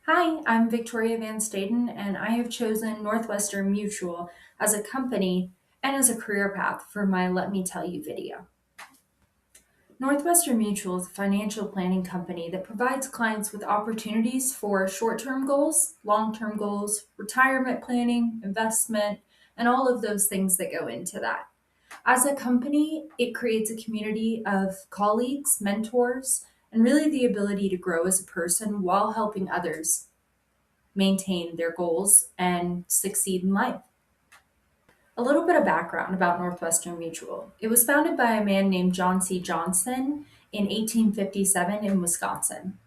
Hi, I'm Victoria Van Staden, and I have chosen Northwestern Mutual as a company and as a career path for my Let Me Tell You video. Northwestern Mutual is a financial planning company that provides clients with opportunities for short term goals, long term goals, retirement planning, investment, and all of those things that go into that. As a company, it creates a community of colleagues, mentors, and really the ability to grow as a person while helping others maintain their goals and succeed in life. A little bit of background about Northwestern Mutual. It was founded by a man named John C. Johnson in 1857 in Wisconsin.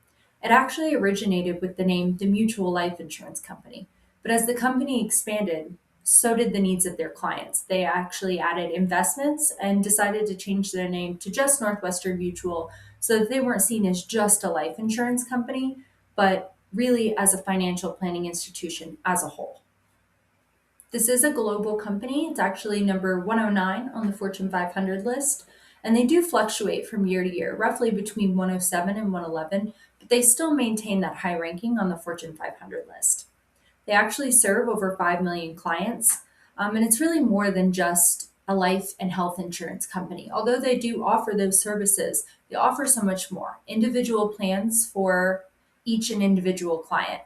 It actually originated with the name the Mutual Life Insurance Company, but as the company expanded, so did the needs of their clients. They actually added investments and decided to change their name to just Northwestern Mutual so that they weren't seen as just a life insurance company, but really as a financial planning institution as a whole. This is a global company. It's actually number 109 on the Fortune 500 list, and they do fluctuate from year to year, roughly between 107 and 111, but they still maintain that high ranking on the Fortune 500 list. They actually serve over 5 million clients, and it's really more than just a life and health insurance company. Although they do offer those services, they offer so much more individual plans for each and individual client.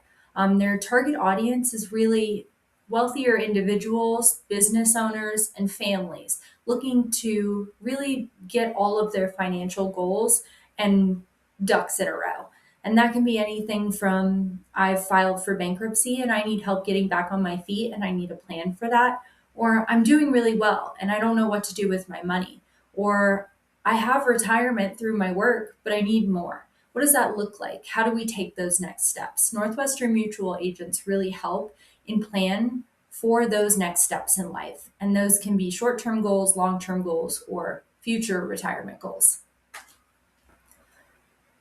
Their target audience is really wealthier individuals, business owners, and families looking to really get all of their financial goals and ducks in a row. And that can be anything from I've filed for bankruptcy and I need help getting back on my feet and I need a plan for that. Or I'm doing really well and I don't know what to do with my money. Or I have retirement through my work, but I need more. What does that look like? How do we take those next steps? Northwestern Mutual agents really help in plan for those next steps in life. And those can be short term goals, long term goals, or future retirement goals.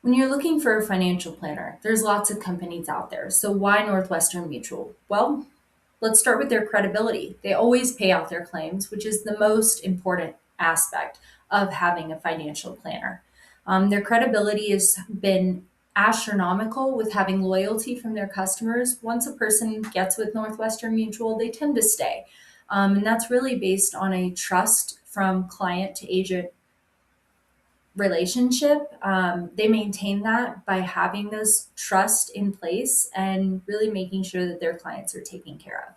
When you're looking for a financial planner, there's lots of companies out there. So why Northwestern Mutual? Well, let's start with their credibility. They always pay out their claims, which is the most important aspect of having a financial planner. Their credibility has been astronomical with having loyalty from their customers. Once a person gets with Northwestern Mutual, they tend to stay. And that's really based on a trust from client to agent relationship. They maintain that by having those trust in place and really making sure that their clients are taken care of.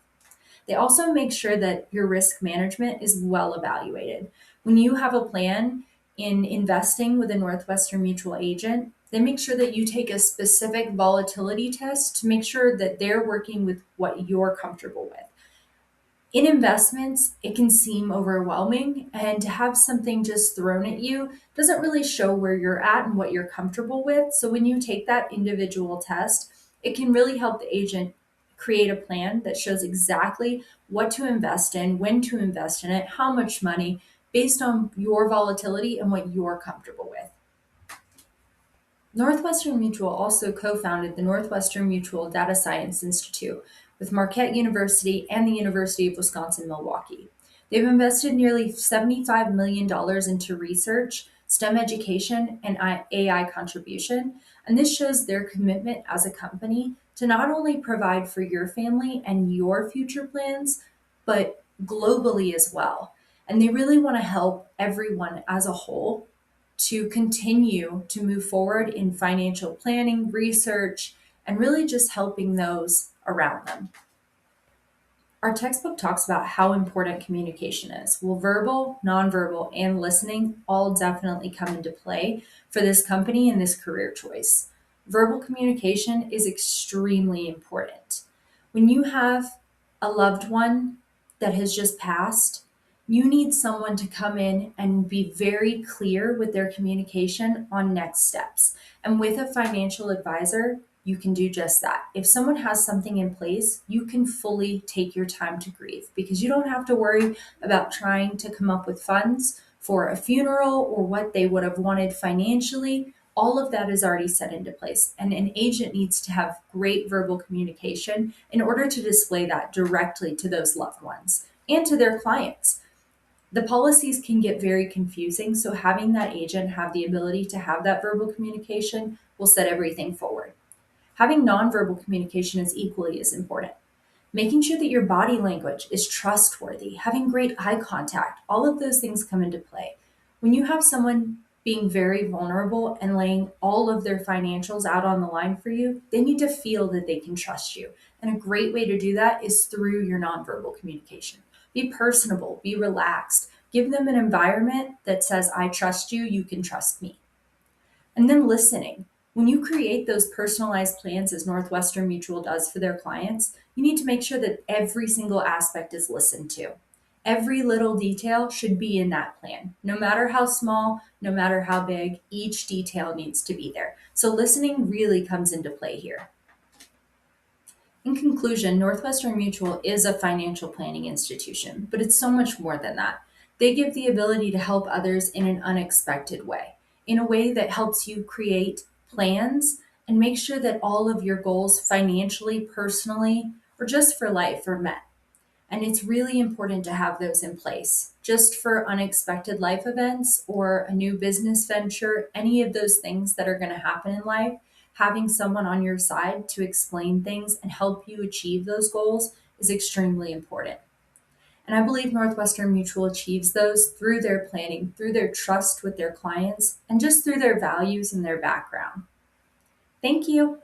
They also make sure that your risk management is well evaluated. When you have a plan in investing with a Northwestern Mutual agent, they make sure that you take a specific volatility test to make sure that they're working with what you're comfortable with. In investments, it can seem overwhelming, and to have something just thrown at you doesn't really show where you're at and what you're comfortable with. So, when you take that individual test, it can really help the agent create a plan that shows exactly what to invest in, when to invest in it, how much money, based on your volatility and what you're comfortable with. Northwestern Mutual also co founded the Northwestern Mutual Data Science Institute with Marquette University and the University of Wisconsin Milwaukee. They've invested nearly $75 million dollars into research, STEM education, and AI contribution. And this shows their commitment as a company to not only provide for your family and your future plans, but globally as well. And they really want to help everyone as a whole to continue to move forward in financial planning, research, and really just helping those around them. Our textbook talks about how important communication is. Well, verbal, nonverbal, and listening all definitely come into play for this company and this career choice. Verbal communication is extremely important. When you have a loved one that has just passed, you need someone to come in and be very clear with their communication on next steps. And with a financial advisor, you can do just that. If someone has something in place, you can fully take your time to grieve because you don't have to worry about trying to come up with funds for a funeral or what they would have wanted financially. All of that is already set into place. And an agent needs to have great verbal communication in order to display that directly to those loved ones and to their clients. The policies can get very confusing, so having that agent have the ability to have that verbal communication will set everything forward. Having nonverbal communication is equally as important. Making sure that your body language is trustworthy, having great eye contact, all of those things come into play. When you have someone being very vulnerable and laying all of their financials out on the line for you, they need to feel that they can trust you. And a great way to do that is through your nonverbal communication. Be personable, be relaxed, give them an environment that says, I trust you, you can trust me. And then listening. When you create those personalized plans, as Northwestern Mutual does for their clients, you need to make sure that every single aspect is listened to. Every little detail should be in that plan. No matter how small, no matter how big, each detail needs to be there. So listening really comes into play here. In conclusion, Northwestern Mutual is a financial planning institution, but it's so much more than that. They give the ability to help others in an unexpected way, in a way that helps you create plans and make sure that all of your goals financially, personally, or just for life are met. And it's really important to have those in place just for unexpected life events or a new business venture, any of those things that are going to happen in life. Having someone on your side to explain things and help you achieve those goals is extremely important. And I believe Northwestern Mutual achieves those through their planning, through their trust with their clients, and just through their values and their background. Thank you.